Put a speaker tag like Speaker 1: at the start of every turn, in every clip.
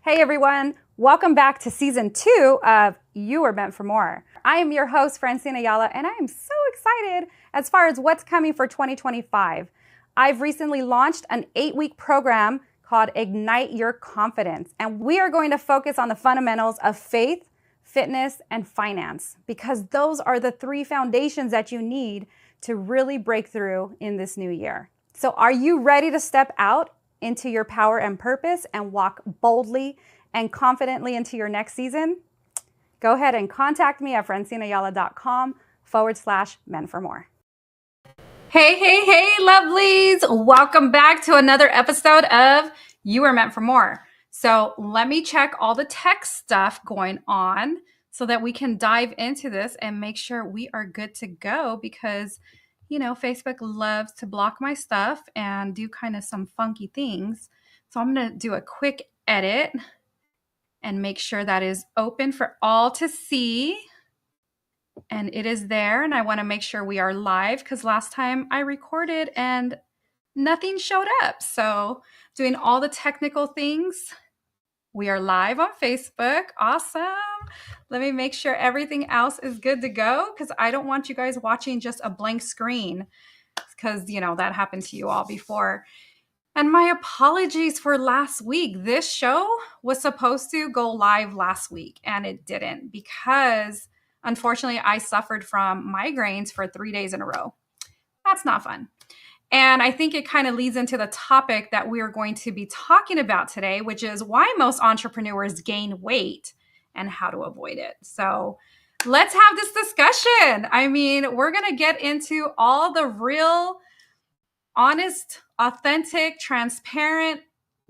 Speaker 1: Hey everyone, welcome back to season 2 of You Were Meant for More. I am your host, Francine Ayala, and I am so excited as far as what's coming for 2025. I've recently launched an 8-week program called Ignite Your Confidence, and we are going to focus on the fundamentals of faith, fitness, and finance, because those are the 3 foundations that you need to really break through in this new year. So are you ready to step out into your power and purpose and walk boldly and confidently into your next season? Go ahead and contact me at francineayala.com/men for more. Hey, lovelies. Welcome back to another episode of You Were Meant for More. So let me check all the tech stuff going on so that we can dive into this and make sure we are good to go, because Facebook loves to block my stuff and do kind of some funky things. So I'm going to do a quick edit and make sure that is open for all to see. And it is there. And I want to make sure we are live, because last time I recorded and nothing showed up. So doing all the technical things. We are live on Facebook. Awesome. Let me make sure everything else is good to go, because I don't want you guys watching just a blank screen, because, that happened to you all before. And my apologies for last week. This show was supposed to go live last week, and it didn't, because unfortunately I suffered from migraines for 3 days in a row. That's not fun. And I think it kind of leads into the topic that we are going to be talking about today, which is why most entrepreneurs gain weight and how to avoid it. So let's have this discussion. I mean, we're going to get into all the real, honest, authentic, transparent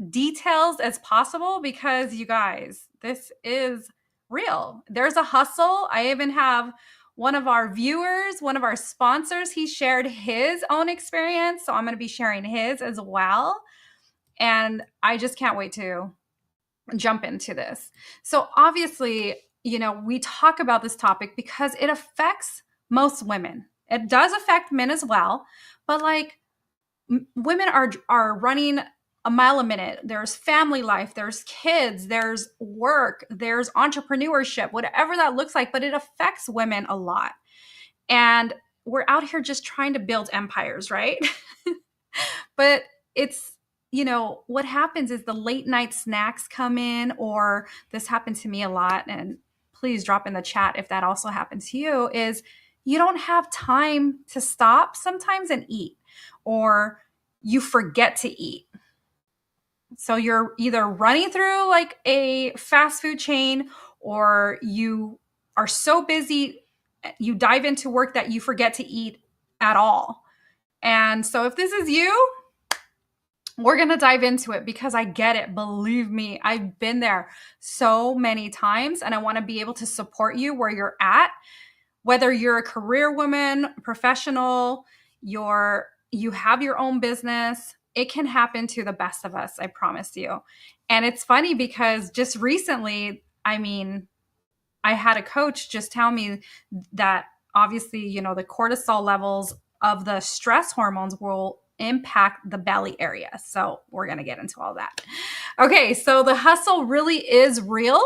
Speaker 1: details as possible, because you guys, this is real. There's a hustle. I even have one of our viewers, one of our sponsors, he shared his own experience. So I'm going to be sharing his as well. And I just can't wait to jump into this. So obviously, we talk about this topic because it affects most women. It does affect men as well, but women are running a mile a minute. There's family life, there's kids, there's work, there's entrepreneurship, whatever that looks like, but it affects women a lot. And we're out here just trying to build empires, right? But it's, what happens is the late night snacks come in, or this happened to me a lot, and please drop in the chat if that also happened to you, is you don't have time to stop sometimes and eat, or you forget to eat. So you're either running through like a fast food chain, or you are so busy, you dive into work that you forget to eat at all. And so if this is you, we're going to dive into it, because I get it. Believe me, I've been there so many times, and I want to be able to support you where you're at, whether you're a career woman, professional, you have your own business. It can happen to the best of us, I promise you. And it's funny because just recently, I had a coach just tell me that obviously, the cortisol levels of the stress hormones will impact the belly area. So we're going to get into all that. Okay, so the hustle really is real,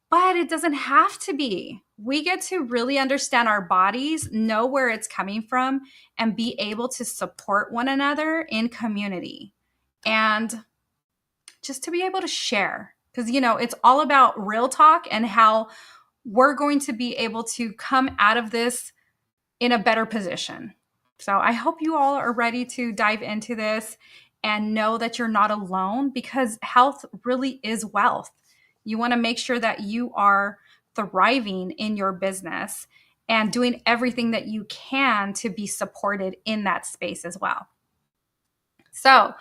Speaker 1: but it doesn't have to be. We get to really understand our bodies, know where it's coming from, and be able to support one another in community. And just to be able to share, because, it's all about real talk and how we're going to be able to come out of this in a better position. So I hope you all are ready to dive into this and know that you're not alone, because health really is wealth. You want to make sure that you are thriving in your business and doing everything that you can to be supported in that space as well. So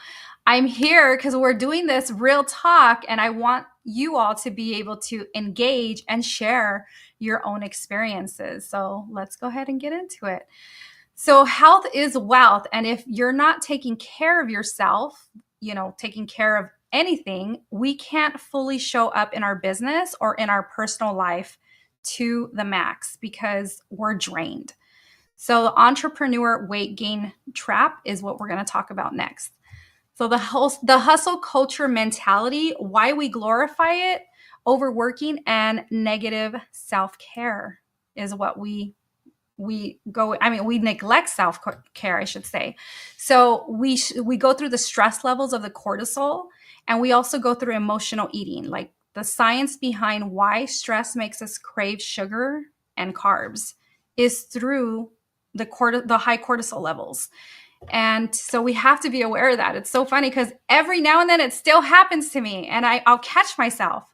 Speaker 1: I'm here because we're doing this real talk, and I want you all to be able to engage and share your own experiences. So let's go ahead and get into it. So health is wealth. And if you're not taking care of yourself, taking care of anything, we can't fully show up in our business or in our personal life to the max, because we're drained. So the entrepreneur weight gain trap is what we're going to talk about next. So the hustle culture mentality, why we glorify it, overworking and negative self-care is what we neglect self-care, I should say. So we go through the stress levels of the cortisol, and we also go through emotional eating, like the science behind why stress makes us crave sugar and carbs is through the high cortisol levels. And so we have to be aware of that. It's so funny because every now and then it still happens to me, and I'll catch myself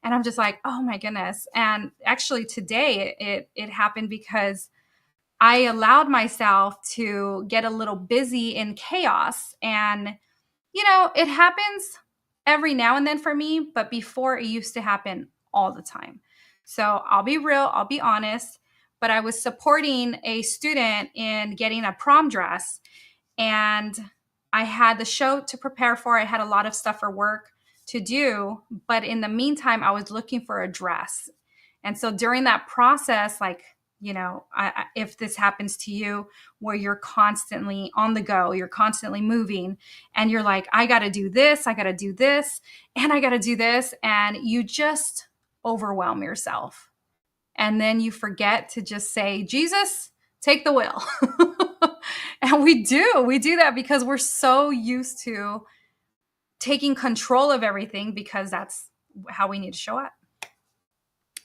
Speaker 1: and I'm just like, oh my goodness. And actually today it happened because I allowed myself to get a little busy in chaos. And, it happens every now and then for me, but before it used to happen all the time. So I'll be real, I'll be honest, but I was supporting a student in getting a prom dress, and I had the show to prepare for. I had a lot of stuff for work to do, but in the meantime, I was looking for a dress. And so during that process, like, if this happens to you where you're constantly on the go, you're constantly moving, and you're like, I got to do this, I got to do this, and I got to do this. And you just overwhelm yourself. And then you forget to just say, Jesus, take the wheel. And we do that because we're so used to taking control of everything, because that's how we need to show up.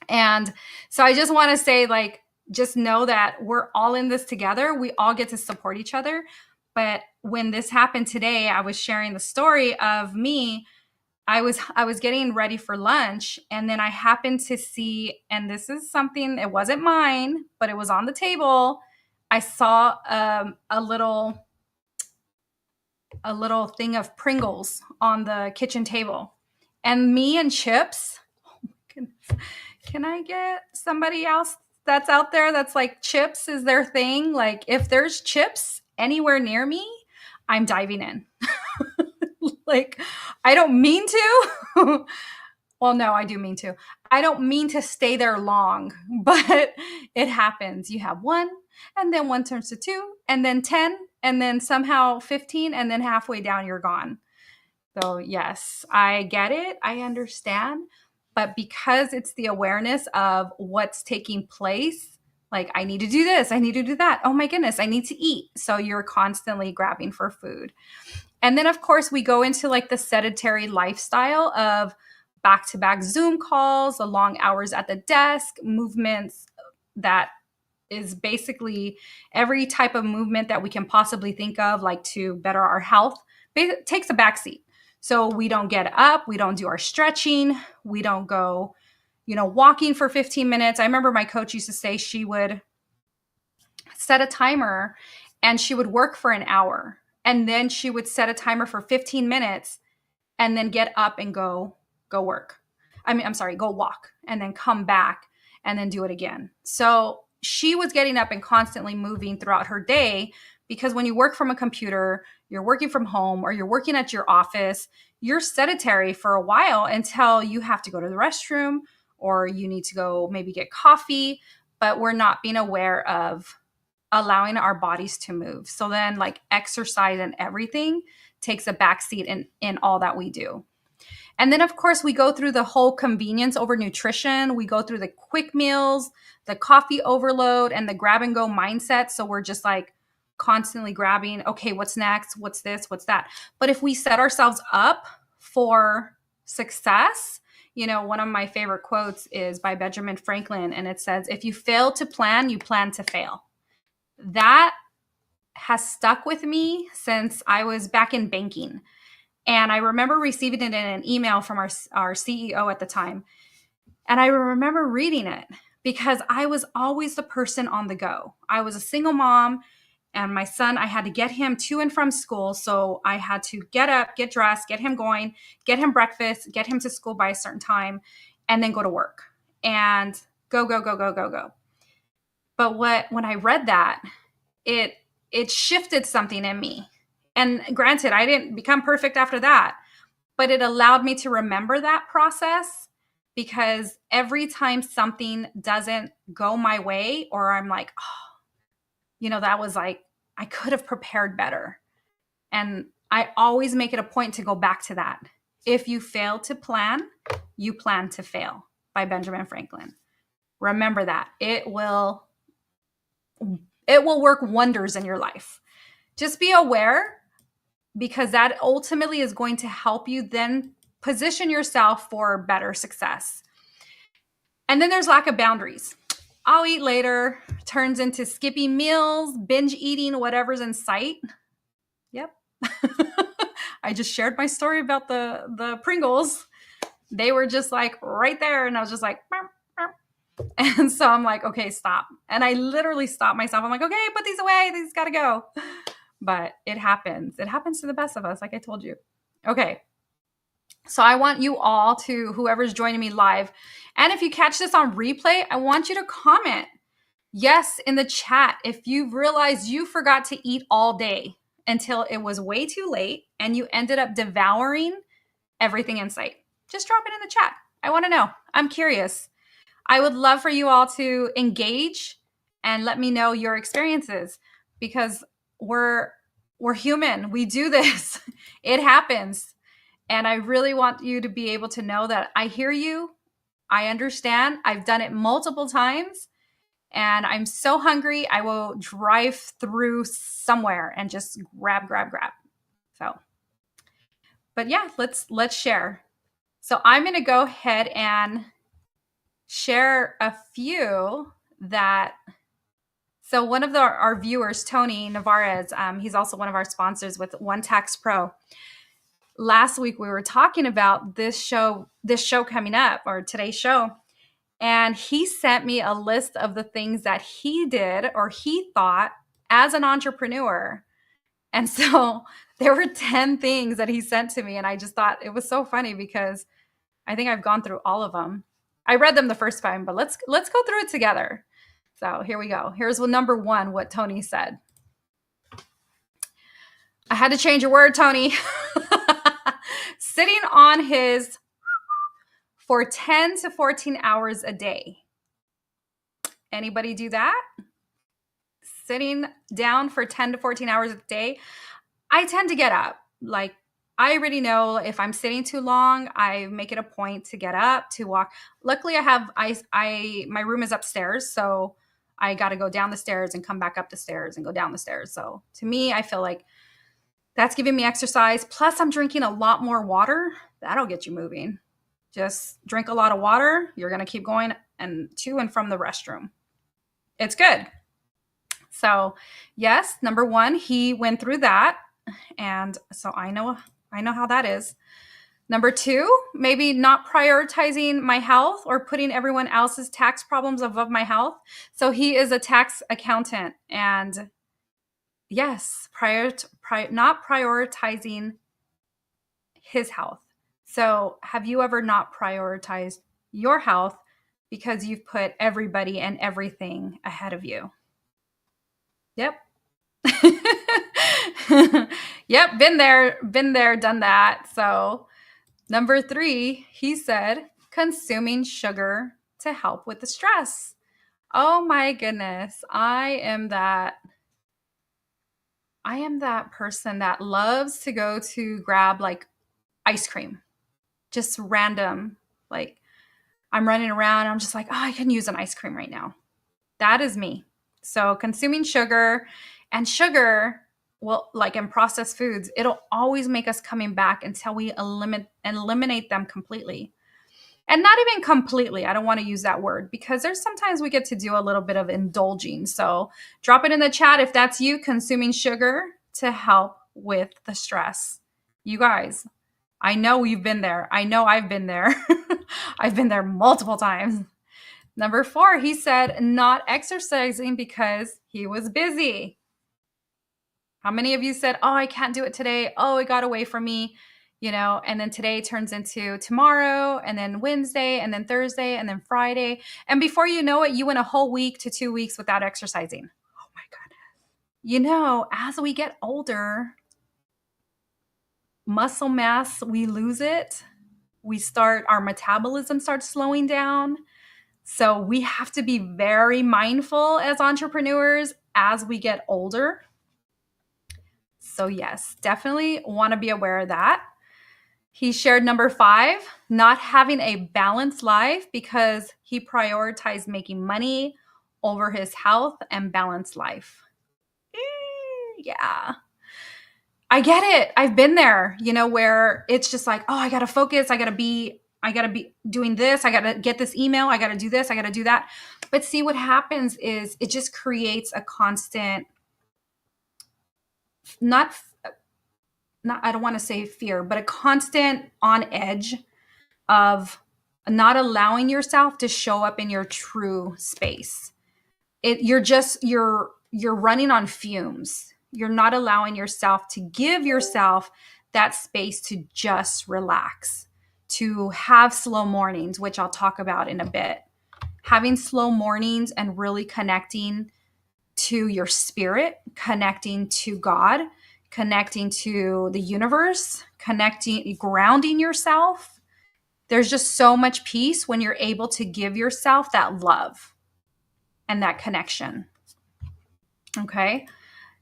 Speaker 1: And so I just want to say, like, just know that we're all in this together. We all get to support each other. But when this happened today, I was sharing the story of me. I was getting ready for lunch, and then I happened to see, and this is something, it wasn't mine, but it was on the table. I saw a little thing of Pringles on the kitchen table, and me and chips. Oh my goodness. Can I get somebody else that's out there that's like, chips is their thing? Like, if there's chips anywhere near me, I'm diving in. Like, I don't mean to. Well, no, I do mean to. I don't mean to stay there long, but it happens. You have one, and then one turns to two, and then 10, and then somehow 15, and then halfway down, you're gone. So, yes, I get it. I understand. But because it's the awareness of what's taking place, like, I need to do this, I need to do that. Oh my goodness, I need to eat. So you're constantly grabbing for food. And then, of course, we go into like the sedentary lifestyle of back-to-back Zoom calls, the long hours at the desk, movements that is basically every type of movement that we can possibly think of, like to better our health, takes a backseat. So we don't get up, we don't do our stretching, we don't go, walking for 15 minutes. I remember my coach used to say she would set a timer and she would work for an hour, and then she would set a timer for 15 minutes and then get up and go work. Go walk, and then come back and then do it again. So she was getting up and constantly moving throughout her day, because when you work from a computer, you're working from home, or you're working at your office, you're sedentary for a while until you have to go to the restroom, or you need to go maybe get coffee, but we're not being aware of allowing our bodies to move. So then, like, exercise and everything takes a backseat in all that we do. And then, of course, we go through the whole convenience over nutrition. We go through the quick meals, the coffee overload, and the grab and go mindset. So we're just like constantly grabbing, okay, what's next? What's this? What's that? But if we set ourselves up for success, one of my favorite quotes is by Benjamin Franklin, and it says, if you fail to plan, you plan to fail. That has stuck with me since I was back in banking. And I remember receiving it in an email from our CEO at the time. And I remember reading it because I was always the person on the go. I was a single mom, and my son, I had to get him to and from school. So I had to get up, get dressed, get him going, get him breakfast, get him to school by a certain time, and then go to work and go. But when I read that, it shifted something in me. And granted, I didn't become perfect after that, but it allowed me to remember that process, because every time something doesn't go my way, or I'm like, oh, that was like, I could have prepared better. And I always make it a point to go back to that. If you fail to plan, you plan to fail, by Benjamin Franklin. Remember that. It will work wonders in your life. Just be aware, because that ultimately is going to help you then position yourself for better success. And then there's lack of boundaries. I'll eat later turns into skipping meals, binge eating whatever's in sight. Yep. I just shared my story about the Pringles. They were just like right there, and I was just like, burp, burp. And so I'm like, okay, stop. And I literally stopped myself. I'm like, okay, put these away. These got to go. But it happens. It happens to the best of us, like I told you. Okay. So I want you all to, whoever's joining me live, and if you catch this on replay, I want you to comment yes in the chat if you've realized you forgot to eat all day until it was way too late and you ended up devouring everything in sight. Just drop it in the chat. I want to know. I'm curious. I would love for you all to engage and let me know your experiences, because we're human. We do this. It happens. And I really want you to be able to know that I hear you. I understand. I've done it multiple times, and I'm so hungry. I will drive through somewhere and just grab. So, but yeah, let's share. So I'm going to go ahead and share a few that. So one of our viewers, Tony Navarez, he's also one of our sponsors with One Tax Pro. Last week we were talking about this show coming up, or today's show, and he sent me a list of the things that he did or he thought as an entrepreneur. And so there were 10 things that he sent to me, and I just thought it was so funny because I think I've gone through all of them. I read them the first time, but let's go through it together. So here we go. Here's number 1, what Tony said. I had to change a word, Tony. Sitting on his for 10 to 14 hours a day. Anybody do that? Sitting down for 10 to 14 hours a day. I tend to get up. Like, I already know if I'm sitting too long, I make it a point to get up, to walk. Luckily, my room is upstairs, so I got to go down the stairs and come back up the stairs and go down the stairs. So to me, I feel like that's giving me exercise. Plus, I'm drinking a lot more water. That'll get you moving. Just drink a lot of water. You're going to keep going to and from the restroom. It's good. So yes, number 1, he went through that. And so I know how that is. Number 2, maybe not prioritizing my health or putting everyone else's tax problems above my health. So he is a tax accountant, and yes, not prioritizing his health. So have you ever not prioritized your health because you've put everybody and everything ahead of you? Yep. Yep, been there, done that. So number 3, he said, consuming sugar to help with the stress. Oh my goodness. I am that person that loves to go to grab like ice cream, just random. Like, I'm running around, I'm just like, oh, I can use an ice cream right now. That is me. So consuming sugar, and sugar, well, like in processed foods, it'll always make us coming back until we eliminate them completely. And not even completely. I don't want to use that word, because there's sometimes we get to do a little bit of indulging. So drop it in the chat if that's you, consuming sugar to help with the stress. You guys, I know you've been there. I know I've been there. I've been there multiple times. Number 4, he said not exercising because he was busy. How many of you said, oh, I can't do it today. Oh, it got away from me, and then today turns into tomorrow, and then Wednesday, and then Thursday, and then Friday. And before you know it, you went a whole week to 2 weeks without exercising. Oh my goodness. As we get older, muscle mass, we lose it. Our metabolism starts slowing down. So we have to be very mindful as entrepreneurs as we get older. So yes, definitely want to be aware of that. He shared number 5, not having a balanced life because he prioritized making money over his health and balanced life. Yeah. I get it. I've been there, where it's just like, oh, I got to focus. I got to be doing this. I got to get this email. I got to do this. I got to do that. But see, what happens is it just creates a constant, not, I don't want to say fear, but a constant on edge of not allowing yourself to show up in your true space. You're running on fumes. You're not allowing yourself to give yourself that space to just relax, to have slow mornings, which I'll talk about in a bit. Having slow mornings and really connecting to your spirit, connecting to God, connecting to the universe, grounding yourself. There's just so much peace when you're able to give yourself that love and that connection. Okay.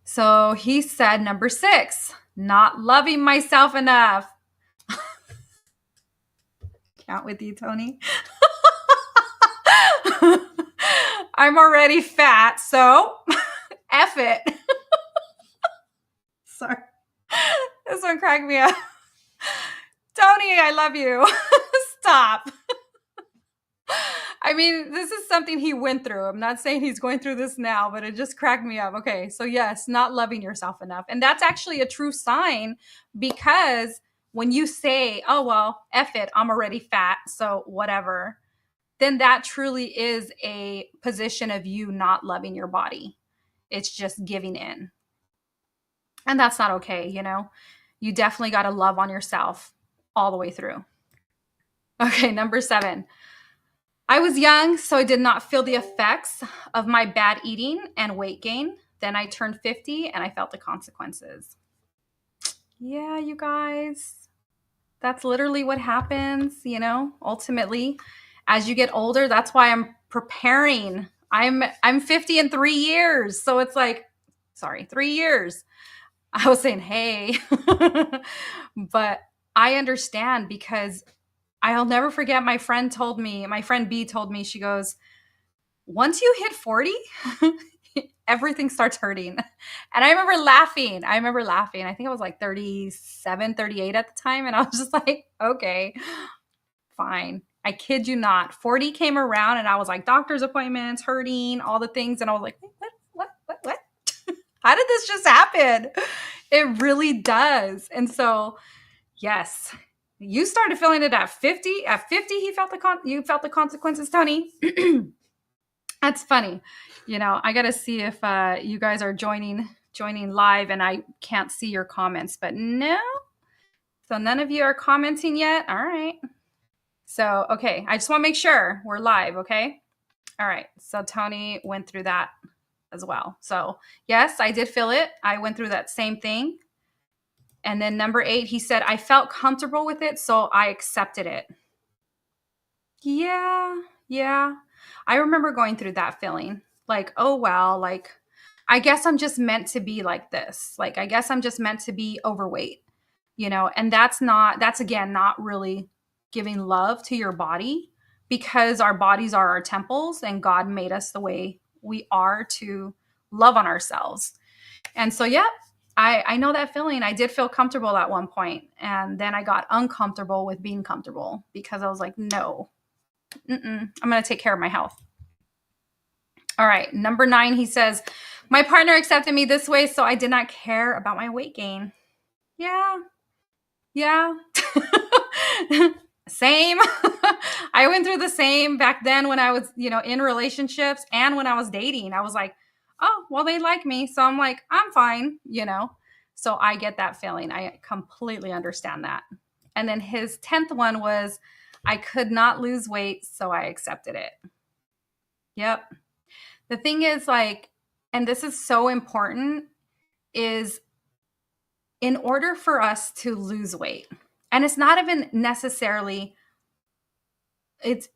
Speaker 1: So he said, number 6, not loving myself enough. Count with you, Tony. I'm already fat, so F it. Sorry. This one cracked me up. Tony, I love you. Stop. I mean, this is something he went through. I'm not saying he's going through this now, but it just cracked me up. Okay, so yes, not loving yourself enough. And that's actually a true sign, because when you say, oh, well, F it, I'm already fat, so whatever, then that truly is a position of you not loving your body. It's just giving in. And that's not okay, You definitely got to love on yourself all the way through. Okay, number 7. I was young, so I did not feel the effects of my bad eating and weight gain. Then I turned 50 and I felt the consequences. Yeah, you guys, that's literally what happens, ultimately. As you get older, that's why I'm preparing. I'm 50 in 3 years. So it's like, 3 years. I was saying, hey, but I understand, because I'll never forget, my friend B told me, she goes, once you hit 40, everything starts hurting. And I remember laughing. I think I was like 37, 38 at the time. And I was just like, okay, fine. I kid you not. 40 came around and I was like, doctor's appointments, hurting, all the things. And I was like, what? How did this just happen? It really does. And so, yes, you started feeling it at 50. At 50, you felt the consequences, Tony. That's funny. I got to see if you guys are joining live, and I can't see your comments, but no. So none of you are commenting yet. All right. So, okay. I just want to make sure we're live. Okay. All right. So Tony went through that as well. So yes, I did feel it. I went through that same thing. And then number 8, he said, I felt comfortable with it, so I accepted it. Yeah. I remember going through that feeling like, oh, well, like, I guess I'm just meant to be like this. Like, I guess I'm just meant to be overweight, and that's again, not really giving love to your body, because our bodies are our temples and God made us the way we are to love on ourselves. And so, yeah, I know that feeling. I did feel comfortable at one point, and then I got uncomfortable with being comfortable, because I was like, no, I'm going to take care of my health. All right. Number 9, he says, my partner accepted me this way, so I did not care about my weight gain. Yeah. Same. I went through the same back then when I was, in relationships, and when I was dating. I was like, oh, well, they like me, so I'm like, I'm fine, So I get that feeling. I completely understand that. And then his 10th one was, I could not lose weight, so I accepted it. Yep. The thing is, like, and this is so important, is in order for us to lose weight, and it's not even necessarily, it's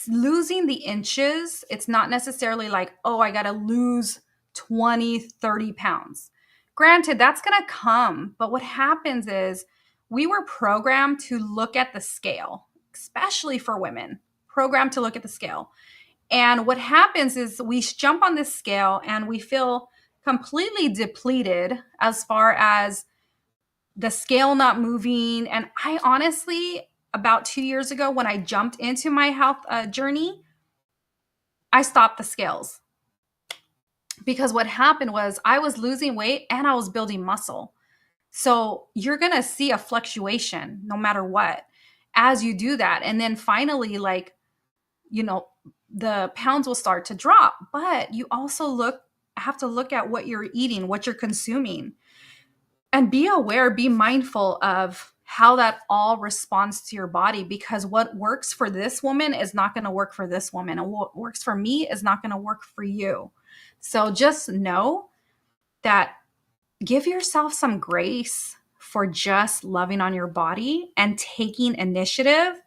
Speaker 1: losing the inches. It's not necessarily like, oh, I got to lose 20, 30 pounds. Granted, that's going to come. But what happens is we were programmed to look at the scale, especially for women, programmed to look at the scale. And what happens is we jump on this scale and we feel completely depleted as far as the scale not moving. And I honestly, about 2 years ago, when I jumped into my health journey, I stopped the scales because what happened was I was losing weight and I was building muscle. So you're going to see a fluctuation no matter what as you do that. And then finally, like, the pounds will start to drop, but you also have to look at what you're eating, what you're consuming, and be aware, be mindful of how that all responds to your body, because what works for this woman is not going to work for this woman. And what works for me is not going to work for you. So just know that give yourself some grace for just loving on your body and taking initiative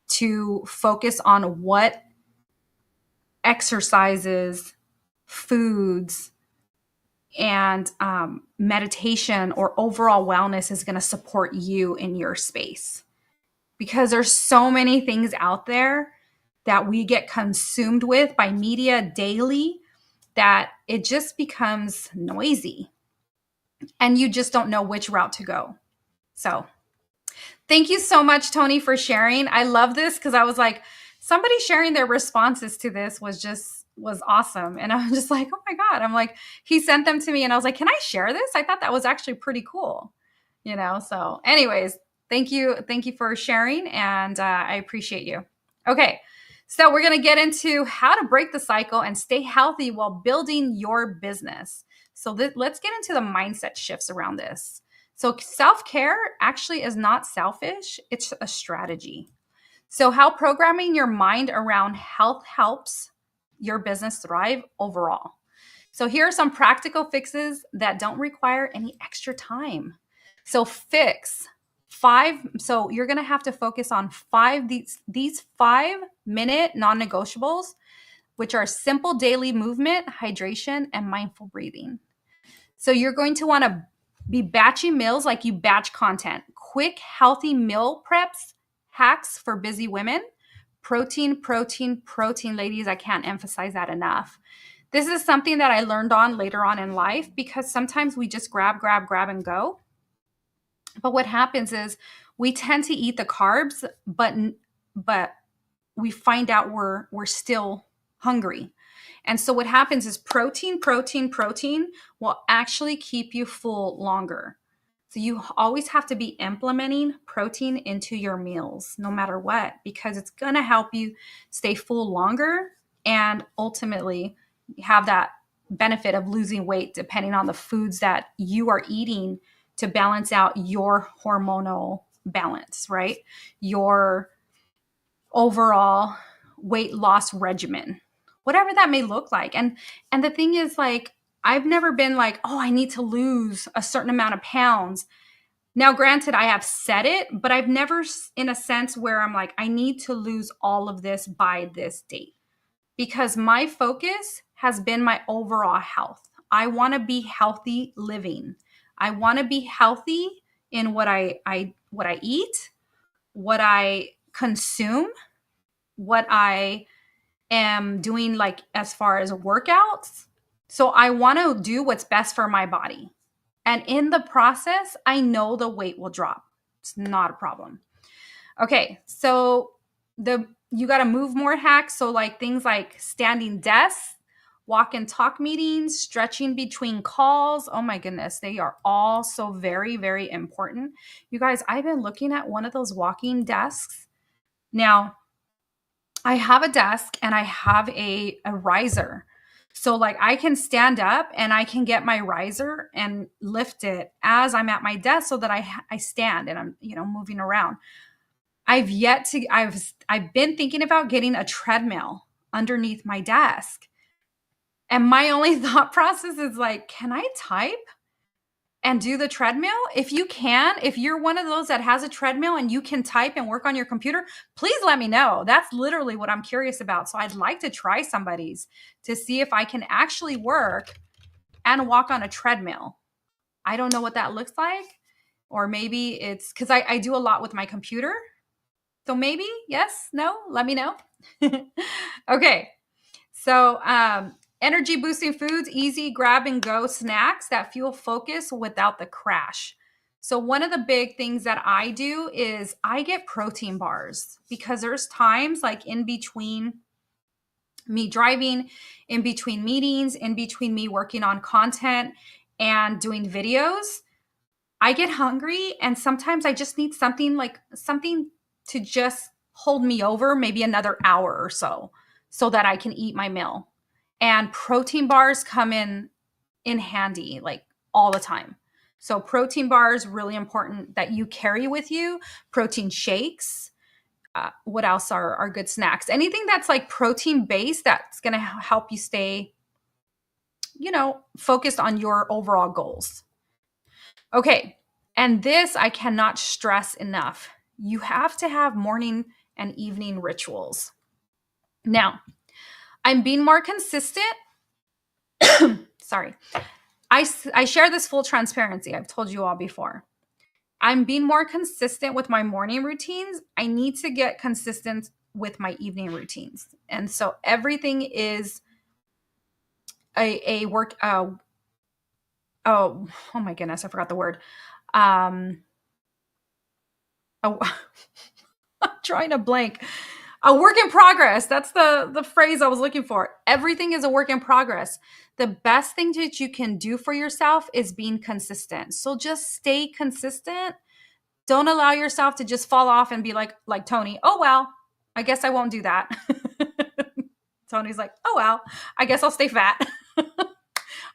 Speaker 1: to focus on what exercises, foods, and meditation or overall wellness is going to support you in your space. Because there's so many things out there that we get consumed with by media daily that it just becomes noisy and you just don't know which route to go. So thank you so much, Tony, for sharing. I love this because I was like, somebody sharing their responses to this was awesome. And I was just like, oh my God. I'm like, he sent them to me and I was like, can I share this? I thought that was actually pretty cool. So anyways, thank you. Thank you for sharing. And I appreciate you. Okay. So we're going to get into how to break the cycle and stay healthy while building your business. So let's get into the mindset shifts around this. So self-care actually is not selfish. It's a strategy. So how programming your mind around health helps your business thrive overall. So here are some practical fixes that don't require any extra time. So so you're going to have to focus on these 5-minute non-negotiables, which are simple daily movement, hydration, and mindful breathing. So you're going to want to be batching meals like you batch content. Quick, healthy meal preps, hacks for busy women. Protein, protein, protein, ladies. I can't emphasize that enough. This is something that I learned on later on in life because sometimes we just grab, and go. But what happens is we tend to eat the carbs, but we find out we're still hungry. And so what happens is protein will actually keep you full longer. So you always have to be implementing protein into your meals, no matter what, because it's going to help you stay full longer and ultimately have that benefit of losing weight depending on the foods that you are eating to balance out your hormonal balance, right? Your overall weight loss regimen, whatever that may look like. And the thing is, like, I've never been like, oh, I need to lose a certain amount of pounds. Now, granted, I have said it, but I've never in a sense where I'm like, I need to lose all of this by this date, because my focus has been my overall health. I want to be healthy living. I want to be healthy in what I eat, what I consume, what I am doing, like as far as workouts. So I want to do what's best for my body. And in the process, I know the weight will drop. It's not a problem. Okay, so you got to move more hacks. So like things like standing desks, walk and talk meetings, stretching between calls. Oh my goodness, they are all so very, very important. You guys, I've been looking at one of those walking desks. Now, I have a desk and I have a riser. So like I can stand up and I can get my riser and lift it as I'm at my desk so that I stand and I'm, moving around. I've been thinking about getting a treadmill underneath my desk. And my only thought process is like, can I type and do the treadmill? If you're one of those that has a treadmill and you can type and work on your computer, please let me know. That's literally what I'm curious about. So I'd like to try somebody's to see if I can actually work and walk on a treadmill. I don't know what that looks like. Or maybe it's because I do a lot with my computer. So maybe, yes, no, let me know. Okay. So, energy boosting foods, easy grab and go snacks that fuel focus without the crash. So, one of the big things that I do is I get protein bars because there's times like in between me driving, in between meetings, in between me working on content and doing videos, I get hungry and sometimes I just need something like something to just hold me over maybe another hour or so that I can eat my meal. And protein bars come in handy like all the time. So protein bars really important that you carry with you, protein shakes. What else are good snacks? Anything that's like protein based that's going to help you stay, focused on your overall goals. Okay. And this I cannot stress enough. You have to have morning and evening rituals. Now, I'm being more consistent. Sorry. I share this full transparency. I've told you all before. I'm being more consistent with my morning routines. I need to get consistent with my evening routines. And so everything is a work. Oh my goodness, I forgot the word. Oh, I'm trying to blank. A work in progress. That's the phrase I was looking for. Everything is a work in progress. The best thing that you can do for yourself is being consistent. So just stay consistent. Don't allow yourself to just fall off and be like Tony, oh well, I guess I won't do that. Tony's like, oh well, I guess I'll stay fat.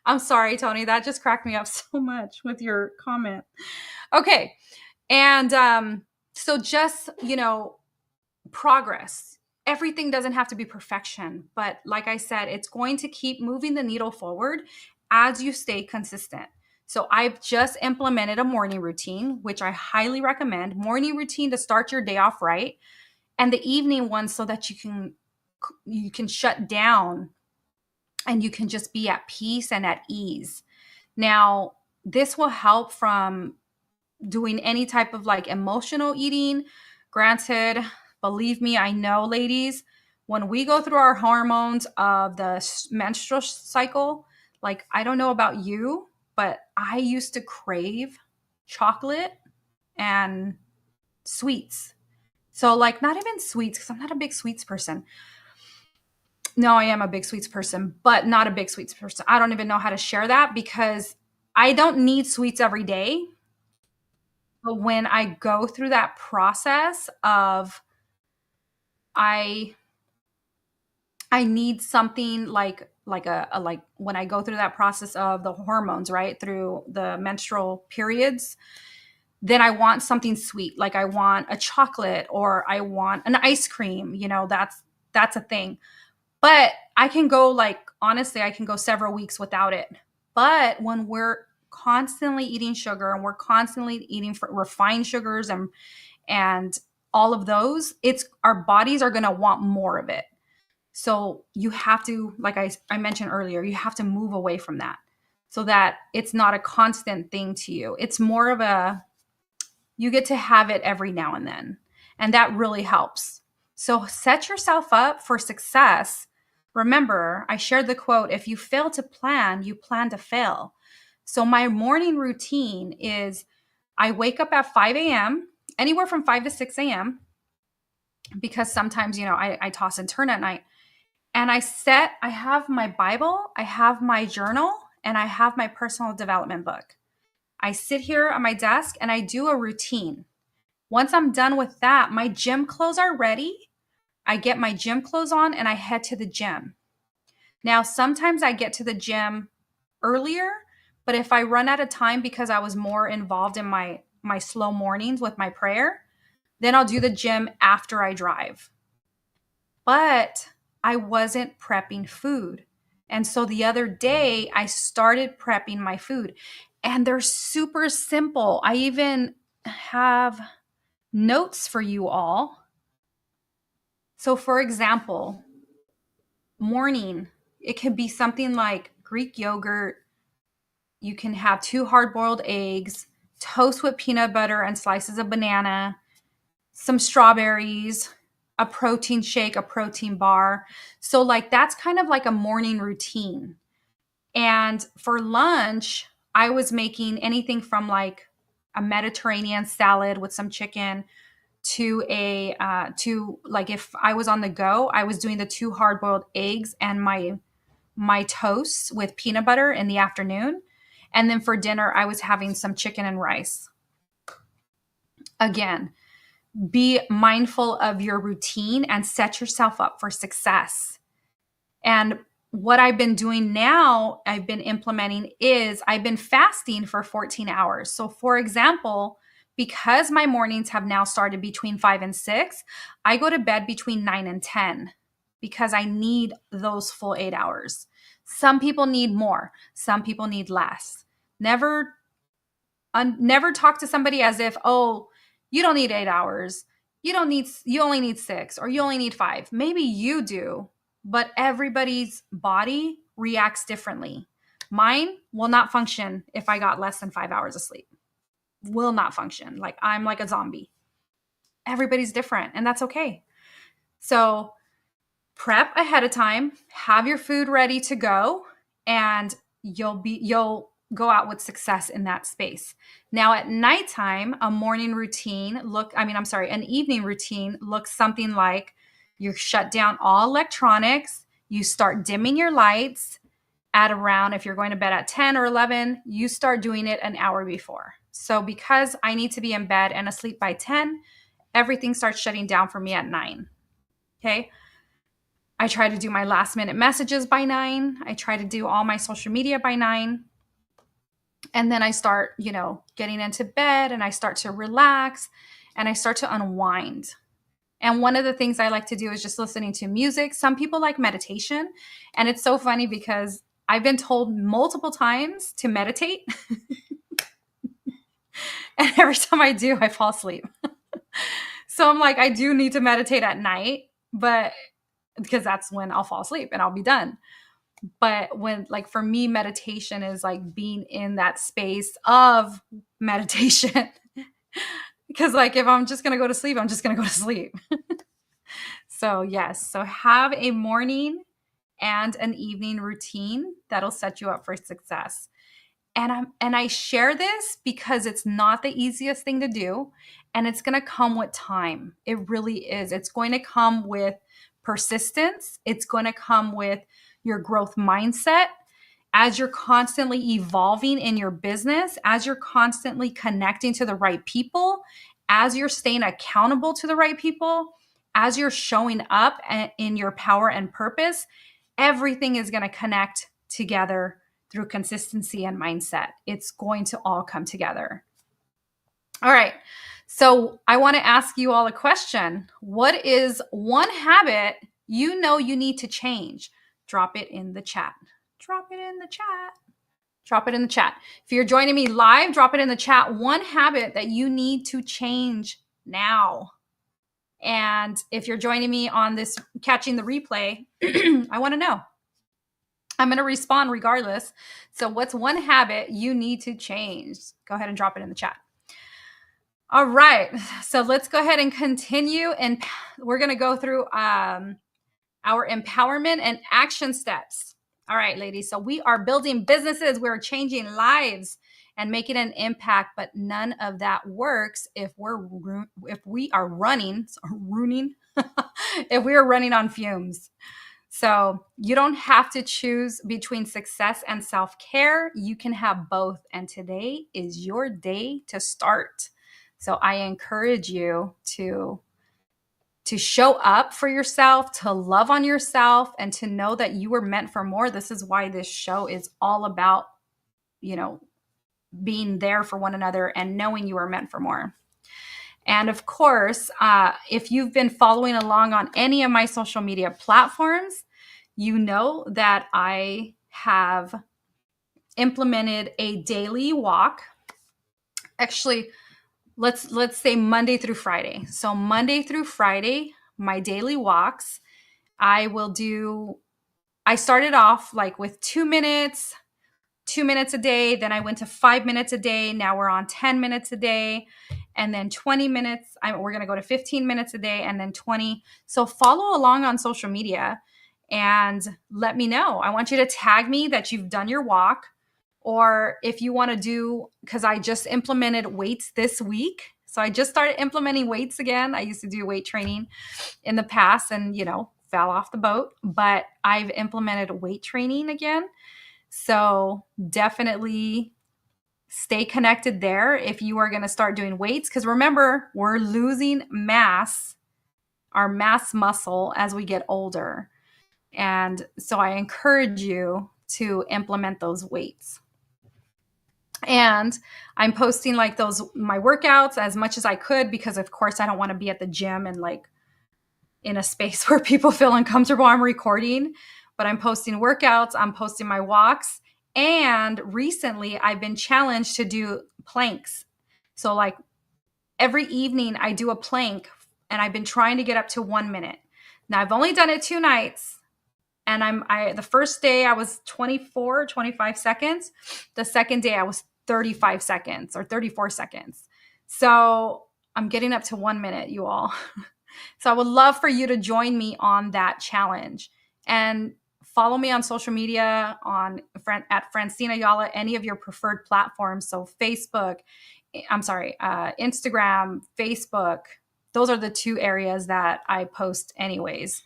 Speaker 1: I'm sorry, Tony. That just cracked me up so much with your comment. Okay. And so just, progress. Everything doesn't have to be perfection, but like I said, it's going to keep moving the needle forward as you stay consistent. So I've just implemented a morning routine, which I highly recommend. Morning routine to start your day off right, and the evening one so that you can shut down and you can just be at peace and at ease. Now, this will help from doing any type of like emotional eating. Granted, believe me, I know, ladies, when we go through our hormones of the menstrual cycle, like I don't know about you, but I used to crave chocolate and sweets. So, like, not even sweets, because I'm not a big sweets person. No, I am a big sweets person, but not a big sweets person. I don't even know how to share that because I don't need sweets every day. But when I go through that process of I I need something like like when I go through that process of the hormones, right? Through the menstrual periods, then I want something sweet. Like I want a chocolate or I want an ice cream, that's a thing. But I can go like honestly, I can go several weeks without it. But when we're constantly eating sugar and we're constantly eating refined sugars and all of those, it's our bodies are going to want more of it. So you have to, like I mentioned earlier, you have to move away from that so that it's not a constant thing to you. It's more of you get to have it every now and then. And that really helps. So set yourself up for success. Remember, I shared the quote, if you fail to plan, you plan to fail. So my morning routine is I wake up at 5 a.m., anywhere from 5 to 6 a.m., because sometimes, I toss and turn at night. And I have my Bible, I have my journal, and I have my personal development book. I sit here at my desk and I do a routine. Once I'm done with that, my gym clothes are ready. I get my gym clothes on and I head to the gym. Now, sometimes I get to the gym earlier, but if I run out of time because I was more involved in my slow mornings with my prayer, then I'll do the gym after I drive. But I wasn't prepping food. And so the other day, I started prepping my food, and they're super simple. I even have notes for you all. So, for example, morning, it could be something like Greek yogurt, You can have 2 hard-boiled eggs, toast with peanut butter and slices of banana, some strawberries, a protein shake, a protein bar. So like that's kind of like a morning routine. And for lunch, I was making anything from like a Mediterranean salad with some chicken to to like if I was on the go, I was doing the 2 hard-boiled eggs and my toast with peanut butter in the afternoon. And then for dinner, I was having some chicken and rice. Again, be mindful of your routine and set yourself up for success. And what I've been doing now, I've been implementing is I've been fasting for 14 hours. So, for example, because my mornings have now started between 5 and 6, I go to bed between 9 and 10 because I need those full 8 hours. Some people need more, some people need less. Never talk to somebody as if, oh, you don't need 8 hours. You only need 6 or you only need 5. Maybe you do, but everybody's body reacts differently. Mine will not function if I got less than 5 hours of sleep. Will not function. Like I'm like a zombie. Everybody's different, and that's okay. So prep ahead of time, have your food ready to go, and you'll go out with success in that space. Now at nighttime, a morning routine an evening routine looks something like you shut down all electronics, you start dimming your lights at around, if you're going to bed at 10 or 11, you start doing it an hour before. So because I need to be in bed and asleep by 10, everything starts shutting down for me at 9. Okay. I try to do my last minute messages by 9. I try to do all my social media by 9. And then I start, getting into bed and I start to relax and I start to unwind. And one of the things I like to do is just listening to music. Some people like meditation. And it's so funny because I've been told multiple times to meditate. And every time I do, I fall asleep. So I'm like, I do need to meditate at night, but because that's when I'll fall asleep and I'll be done. But when, like, for me, meditation is like being in that space of meditation. Because like, if I'm just going to go to sleep, I'm just going to go to sleep. So yes. So have a morning and an evening routine that'll set you up for success. And I share this because it's not the easiest thing to do, and it's going to come with time. It really is. It's going to come with persistence. It's going to come with your growth mindset as you're constantly evolving in your business, as you're constantly connecting to the right people, as you're staying accountable to the right people, as you're showing up in your power and purpose. Everything is going to connect together through consistency and mindset. It's going to all come together. All right. So I want to ask you all a question. What is one habit you know you need to change? Drop it in the chat. Drop it in the chat. Drop it in the chat. If you're joining me live, drop it in the chat. One habit that you need to change now. And if you're joining me on this, catching the replay, I want to know. I'm going to respond regardless. So what's one habit you need to change? Go ahead and drop it in the chat. All right. So let's go ahead and continue. And we're going to go through our empowerment and action steps. All right, ladies. So we are building businesses. We're changing lives and making an impact. But none of that works if we are running on fumes. So you don't have to choose between success and self-care. You can have both. And today is your day to start. So I encourage you to show up for yourself, to love on yourself, and to know that you were meant for more. This is why this show is all about, being there for one another and knowing you are meant for more. And of course, if you've been following along on any of my social media platforms, you know that I have implemented a daily walk. Actually, let's say Monday through Friday. So Monday through Friday, my daily walks, I started off like with 2 minutes, 2 minutes a day. Then I went to 5 minutes a day. Now we're on 10 minutes a day. And then 20 minutes. We're going to go to 15 minutes a day and then 20. So follow along on social media and let me know. I want you to tag me that you've done your walk. Or if you want to do, because I just implemented weights this week. So I just started implementing weights again. I used to do weight training in the past and, fell off the boat. But I've implemented weight training again. So definitely stay connected there if you are going to start doing weights. Because remember, we're losing mass, our mass muscle as we get older. And so I encourage you to implement those weights. And I'm posting like my workouts as much as I could, because of course I don't want to be at the gym and like in a space where people feel uncomfortable. I'm recording, but I'm posting workouts. I'm posting my walks. And recently I've been challenged to do planks. So like every evening I do a plank, and I've been trying to get up to 1 minute. Now I've only done it 2 nights. And the first day I was 25 seconds. The second day I was 35 seconds or 34 seconds. So I'm getting up to 1 minute, you all. So I would love for you to join me on that challenge, and follow me on social media at Francine Ayala, any of your preferred platforms. So Instagram, Facebook. Those are the 2 areas that I post anyways.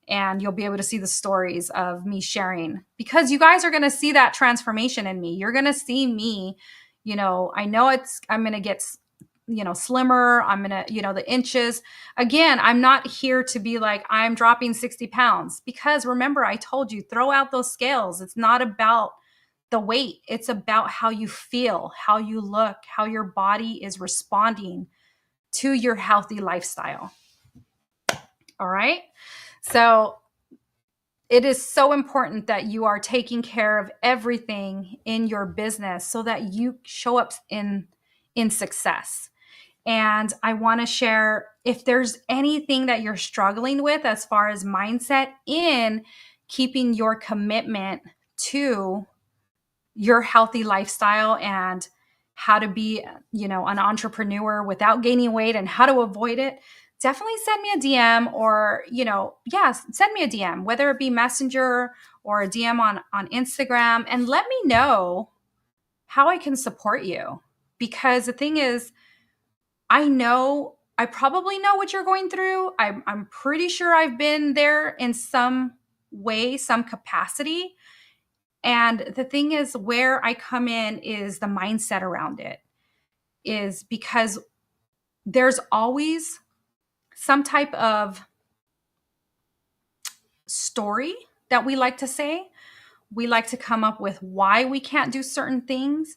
Speaker 1: And you'll be able to see the stories of me sharing, because you guys are going to see that transformation in me. You're going to see me, I know I'm going to get, slimmer. I'm going to, the inches. Again, I'm not here to be like, I'm dropping 60 pounds, because remember, I told you, throw out those scales. It's not about the weight. It's about how you feel, how you look, how your body is responding to your healthy lifestyle. All right. So it is so important that you are taking care of everything in your business so that you show up in success. And I want to share, if there's anything that you're struggling with as far as mindset in keeping your commitment to your healthy lifestyle and how to be, an entrepreneur without gaining weight and how to avoid it, definitely send me a DM or, send me a DM, whether it be Messenger or a DM on Instagram, and let me know how I can support you. Because the thing is, I probably know what you're going through. I'm pretty sure I've been there in some way, some capacity. And the thing is, where I come in is the mindset around it, is because there's always some type of story that we like to say. We like to come up with why we can't do certain things.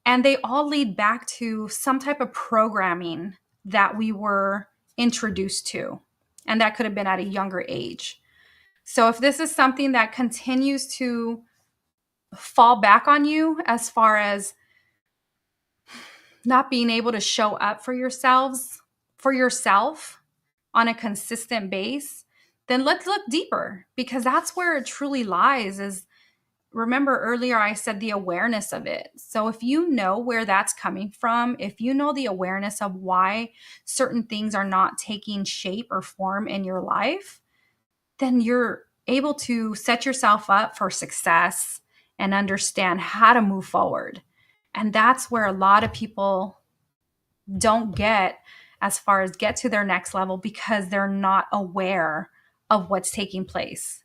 Speaker 1: And they all lead back to some type of programming that we were introduced to. And that could have been at a younger age. So if this is something that continues to fall back on you as far as not being able to show up for yourself on a consistent base, then let's look deeper, because that's where it truly lies. Is, remember earlier I said the awareness of it. So if you know where that's coming from, if you know the awareness of why certain things are not taking shape or form in your life, then you're able to set yourself up for success and understand how to move forward. And that's where a lot of people don't get as far as get to their next level, because they're not aware of what's taking place.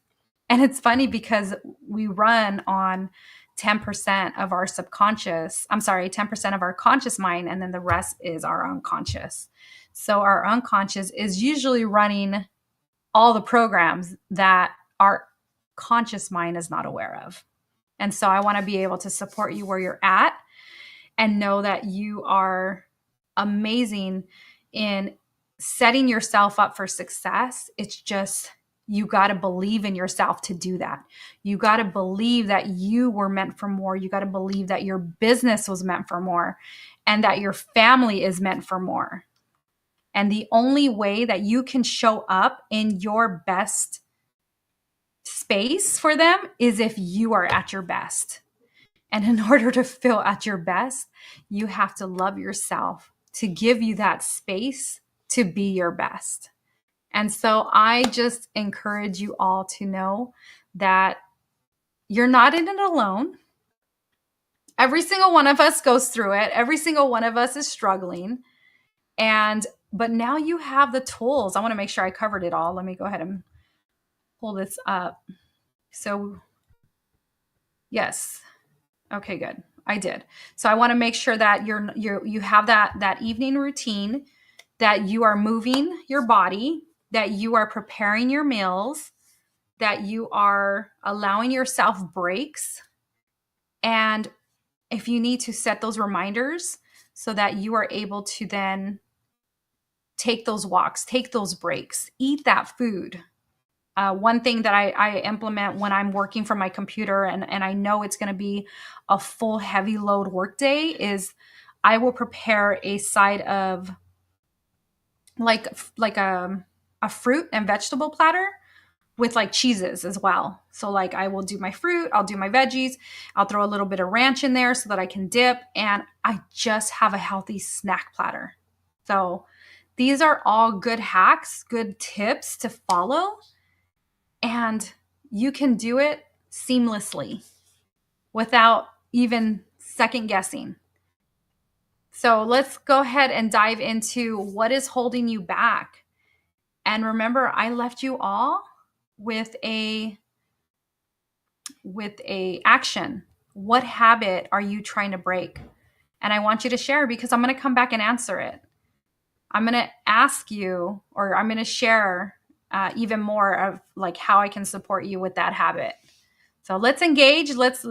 Speaker 1: And it's funny because we run on 10% of our 10% of our conscious mind, and then the rest is our unconscious. So our unconscious is usually running all the programs that our conscious mind is not aware of. And so I want to be able to support you where you're at and know that you are amazing in setting yourself up for success. It's just, you got to believe in yourself to do that. You got to believe that you were meant for more. You got to believe that your business was meant for more, and that your family is meant for more. And the only way that you can show up in your best space for them is if you are at your best. And in order to feel at your best, you have to love yourself to give you that space to be your best. And so I just encourage you all to know that you're not in it alone. Every single one of us goes through it. Every single one of us is struggling. But now you have the tools. I want to make sure I covered it all. Let me go ahead and pull this up. So, yes. Okay, good. I did. So I want to make sure that you have that evening routine, that you are moving your body, that you are preparing your meals, that you are allowing yourself breaks. And if you need to set those reminders so that you are able to then take those walks, take those breaks, eat that food. One thing that I implement when I'm working from my computer and I know it's going to be a full heavy load workday is I will prepare a side of like a fruit and vegetable platter with like cheeses as well. So like I will do my fruit, I'll do my veggies, I'll throw a little bit of ranch in there so that I can dip, and I just have a healthy snack platter. So these are all good hacks, good tips to follow, and you can do it seamlessly without even second guessing. So let's go ahead and dive into what is holding you back. And remember, I left you all with a action. What habit are you trying to break? And I want you to share, because I'm going to come back and answer it. I'm going to ask you, or I'm going to share even more of like how I can support you with that habit. So let's engage. Let's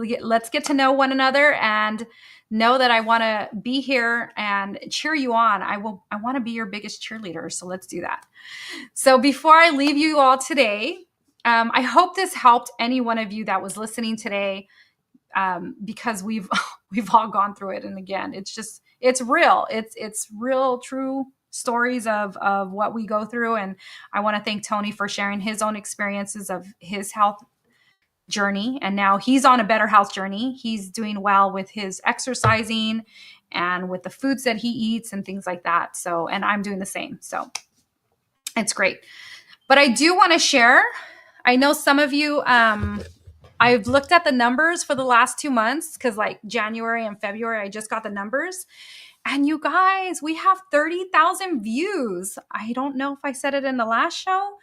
Speaker 1: get to know one another and know that I want to be here and cheer you on. I want to be your biggest cheerleader. So let's do that. So before I leave you all today, I hope this helped any one of you that was listening today, because we've all gone through it. And again, it's real. It's real, true stories of what we go through. And I want to thank Tony for sharing his own experiences of his health journey. And now he's on a better health journey. He's doing well with his exercising and with the foods that he eats and things like that. So, and I'm doing the same. So it's great. But I do want to share, I know some of you, I've looked at the numbers for the last 2 months, because like January and February, I just got the numbers. And you guys, we have 30,000 views. I don't know if I said it in the last show,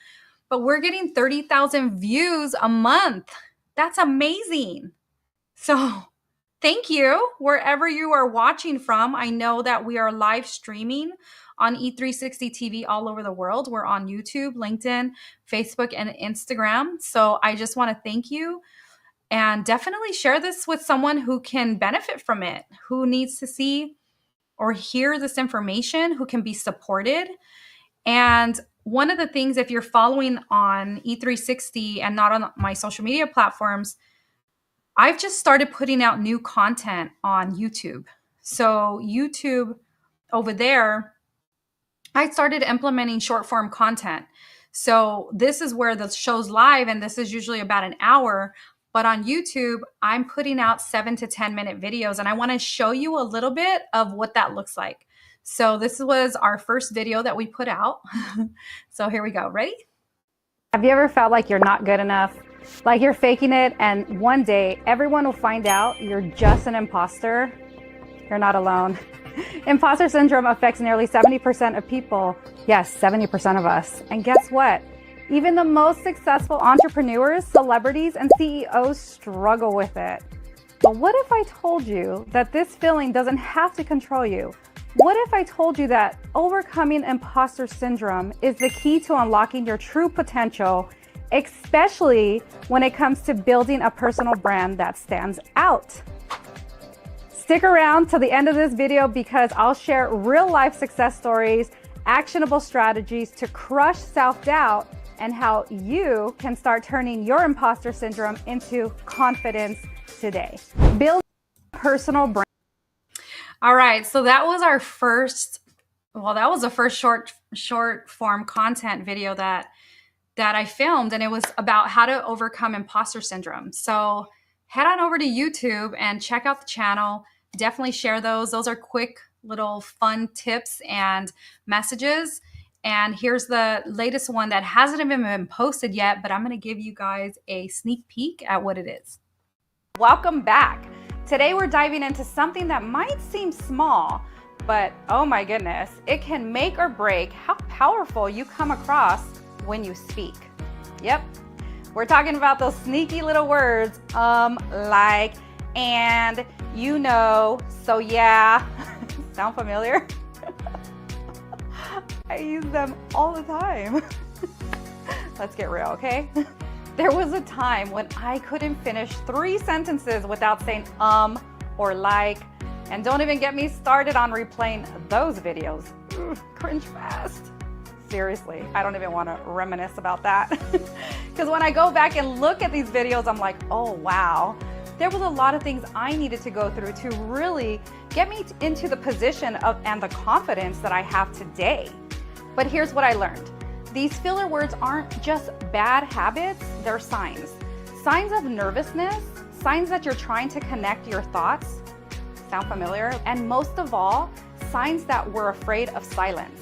Speaker 1: but we're getting 30,000 views a month. That's amazing. So thank you wherever you are watching from. I know that we are live streaming on E360 TV all over the world. We're on YouTube, LinkedIn, Facebook, and Instagram. So I just want to thank you, and definitely share this with someone who can benefit from it, who needs to see or hear this information, who can be supported. And one of the things, if you're following on E360 and not on my social media platforms, I've just started putting out new content on YouTube. So YouTube over there, I started implementing short form content. So this is where the show's live, and this is usually about an hour. But on YouTube, I'm putting out 7 to 10 minute videos, and I want to show you a little bit of what that looks like. So this was our first video that we put out. So here we go. Ready? Have you ever felt like you're not good enough? Like you're faking it, and one day everyone will find out you're just an imposter? You're not alone. Imposter syndrome affects nearly 70% of people. Yes, 70% of us. And guess what? Even the most successful entrepreneurs, celebrities, and CEOs struggle with it. But what if I told you that this feeling doesn't have to control you? What if I told you that overcoming imposter syndrome is the key to unlocking your true potential, especially when it comes to building a personal brand that stands out? Stick around till the end of this video, because I'll share real life success stories, actionable strategies to crush self-doubt, and how you can start turning your imposter syndrome into confidence today. Build a personal brand. All right, so that was our first, that was the first short form content video that I filmed, and it was about how to overcome imposter syndrome. So head on over to YouTube and check out the channel. Definitely share those. Those are quick little fun tips and messages. And here's the latest one that hasn't even been posted yet, but I'm going to give you guys a sneak peek at what it is. Welcome back. Today we're diving into something that might seem small, but oh my goodness, it can make or break how powerful you come across when you speak. Yep, we're talking about those sneaky little words, like, and, you know, so yeah. Sound familiar? I use them all the time. Let's get real, okay? There was a time when I couldn't finish 3 sentences without saying or like, and don't even get me started on replaying those videos. Cringe fast. Seriously, I don't even want to reminisce about that. Because when I go back and look at these videos, I'm like, oh wow, there was a lot of things I needed to go through to really get me into the position of and the confidence that I have today. But here's what I learned. These filler words aren't just bad habits, they're signs. Signs of nervousness, signs that you're trying to connect your thoughts. Sound familiar? And most of all, signs that we're afraid of silence.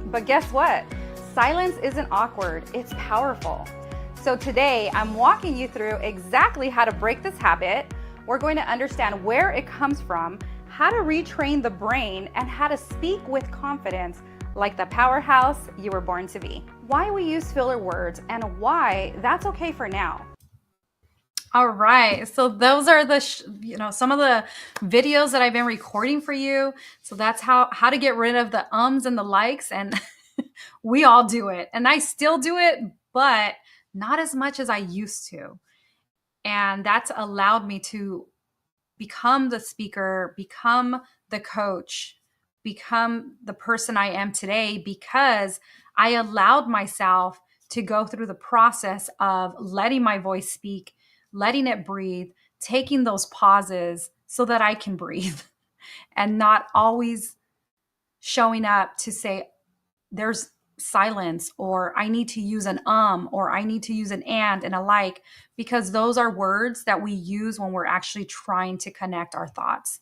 Speaker 1: But guess what? Silence isn't awkward, it's powerful. So today, I'm walking you through exactly how to break this habit. We're going to understand where it comes from, how to retrain the brain, and how to speak with confidence like the powerhouse you were born to be. Why we use filler words and why that's okay for now. All right, so those are the some of the videos that I've been recording for you. So that's how to get rid of the ums and the likes, and we all do it, and I still do it, but not as much as I used to. And that's allowed me to become the speaker, become the coach, become the person I am today because I allowed myself to go through the process of letting my voice speak, letting it breathe, taking those pauses so that I can breathe and not always showing up to say there's silence, or I need to use an or I need to use an and a like, because those are words that we use when we're actually trying to connect our thoughts.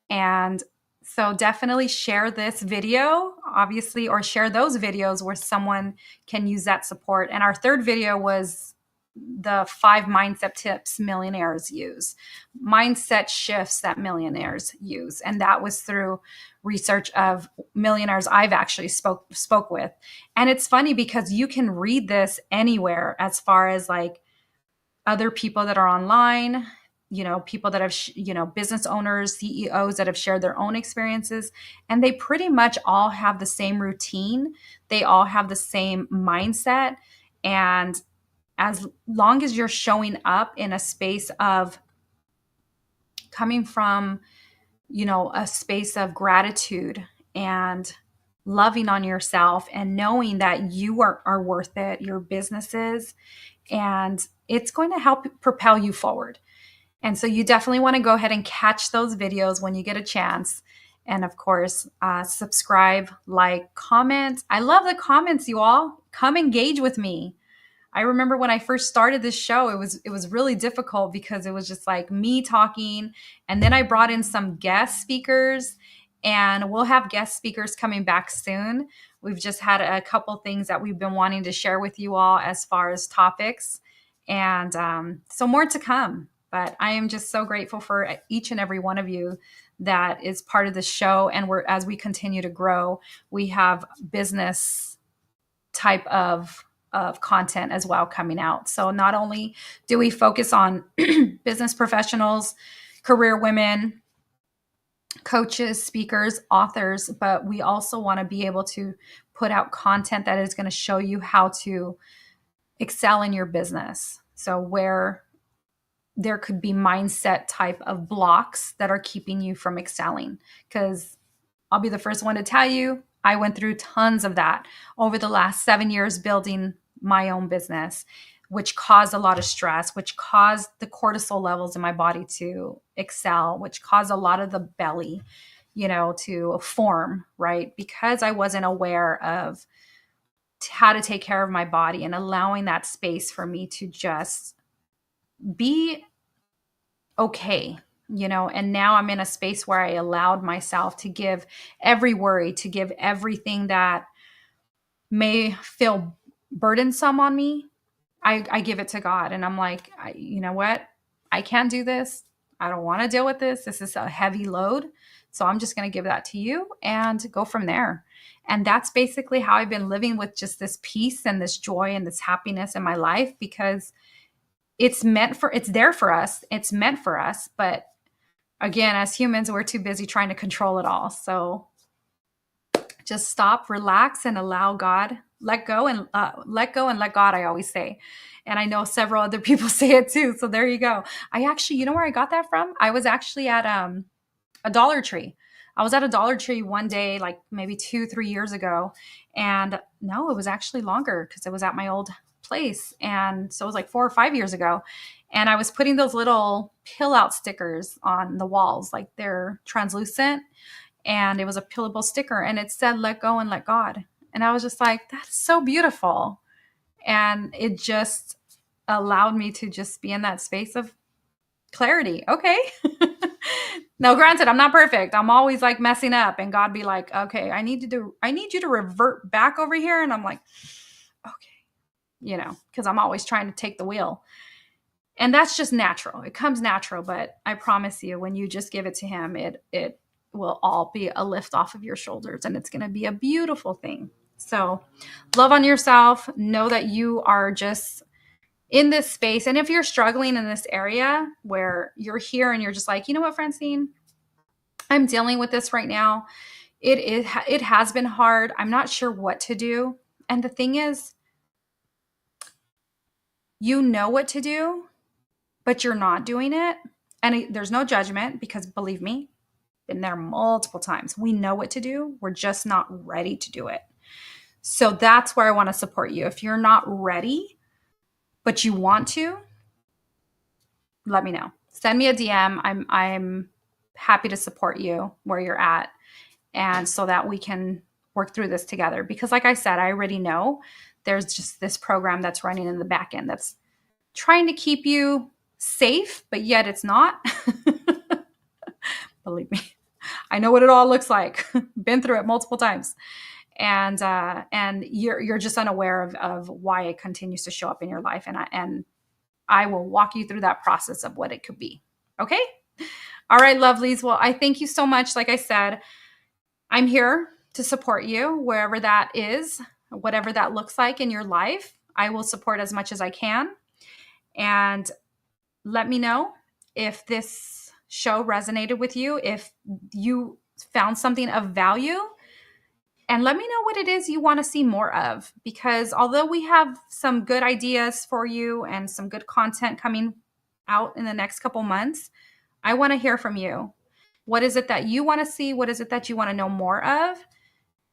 Speaker 1: And so definitely share this video, obviously, or share those videos where someone can use that support. And our third video was the 5 mindset tips millionaires use, mindset shifts that millionaires use. And that was through research of millionaires I've actually spoke with. And it's funny because you can read this anywhere, as far as like other people that are online, people that have, business owners, CEOs that have shared their own experiences, and they pretty much all have the same routine. They all have the same mindset. And as long as you're showing up in a space of coming from, a space of gratitude and loving on yourself and knowing that you are worth it, your business is, and it's going to help propel you forward. And so you definitely want to go ahead and catch those videos when you get a chance. And of course, subscribe, like, comment. I love the comments, you all. Come engage with me. I remember when I first started this show, it was really difficult because it was just like me talking. And then I brought in some guest speakers, and we'll have guest speakers coming back soon. We've just had a couple things that we've been wanting to share with you all as far as topics. And so more to come. But I am just so grateful for each and every one of you that is part of the show. And as we continue to grow, we have business type of content as well coming out. So not only do we focus on business professionals, career women, coaches, speakers, authors, but we also want to be able to put out content that is going to show you how to excel in your business. So where there could be mindset type of blocks that are keeping you from excelling, because I'll be the first one to tell you, I went through tons of that over the last 7 years building my own business, which caused a lot of stress, which caused the cortisol levels in my body to excel, which caused a lot of the belly, to form, right? Because I wasn't aware of how to take care of my body and allowing that space for me to just be okay, and now I'm in a space where I allowed myself to give every worry, to give everything that may feel burdensome on me. I give it to God, and I'm like, you know what? I can't do this. I don't want to deal with this. This is a heavy load. So I'm just going to give that to you and go from there. And that's basically how I've been living, with just this peace and this joy and this happiness in my life, because it's there for us. It's meant for us. But again, as humans, we're too busy trying to control it all. So just stop, relax, and allow God. Let go and let God, I always say. And I know several other people say it too. So there you go. I actually, you know where I got that from? I was actually at a Dollar Tree. I was at a Dollar Tree one day, like maybe 2-3 years ago. And no, it was actually longer, because it was at my old place. And so it was like 4 or 5 years ago. And I was putting those little pill out stickers on the walls, like they're translucent. And it was a pillable sticker, and it said, "Let go and let God." And I was just like, that's so beautiful. And it just allowed me to just be in that space of clarity. Okay. Now, granted, I'm not perfect. I'm always like messing up, and God be like, okay, I need you to revert back over here. And I'm like, okay, because I'm always trying to take the wheel. And that's just natural. It comes natural. But I promise you, when you just give it to him, it will all be a lift off of your shoulders, and it's going to be a beautiful thing. So love on yourself. Know that you are just in this space. And if you're struggling in this area where you're here and you're just like, you know what, Francine, I'm dealing with this right now. It has been hard. I'm not sure what to do. And the thing is, you know what to do, but you're not doing it. And there's no judgment, because believe me, been there multiple times. We know what to do. We're just not ready to do it. So that's where I want to support you. If you're not ready, but you want to, let me know. Send me a DM. I'm happy to support you where you're at, and so that we can work through this together. Because like I said, I already know there's just this program that's running in the back end that's trying to keep you safe, but yet it's not. Believe me, I know what it all looks like. Been through it multiple times. And you're just unaware of why it continues to show up in your life. And I will walk you through that process of what it could be. Okay. All right, lovelies. Well, I thank you so much. Like I said, I'm here to support you wherever that is, whatever that looks like in your life. I will support as much as I can. And let me know if this show resonated with you, if you found something of value, and let me know what it is you want to see more of. Because although we have some good ideas for you and some good content coming out in the next couple months, I want to hear from you. What is it that you want to see? What is it that you want to know more of?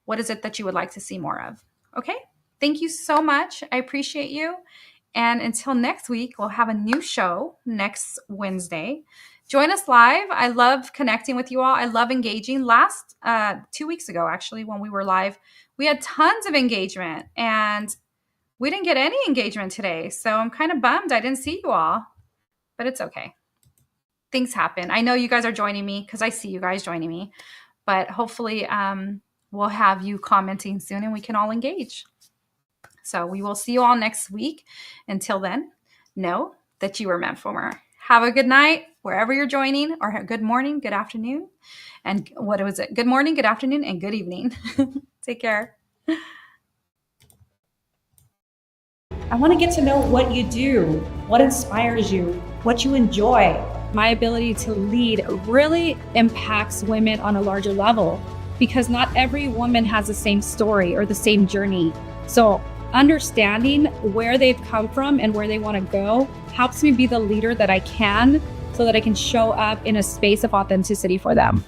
Speaker 1: What is it that you would like to see more of? Okay. Thank you so much. I appreciate you. And until next week, we'll have a new show next Wednesday. Join us live. I love connecting with you all. I love engaging. Last 2 weeks ago, actually, when we were live, we had tons of engagement, and we didn't get any engagement today. So I'm kind of bummed I didn't see you all, but it's okay. Things happen. I know you guys are joining me because I see you guys joining me, but hopefully we'll have you commenting soon and we can all engage. So we will see you all next week. Until then, know that you were meant for more. Have a good night wherever you're joining, or good morning, good afternoon. And what was it? Good morning, good afternoon, and good evening. Take care.
Speaker 2: I want to get to know what you do, what inspires you, what you enjoy.
Speaker 3: My ability to lead really impacts women on a larger level, because not every woman has the same story or the same journey. So understanding where they've come from and where they want to go helps me be the leader that I can, so that I can show up in a space of authenticity for them.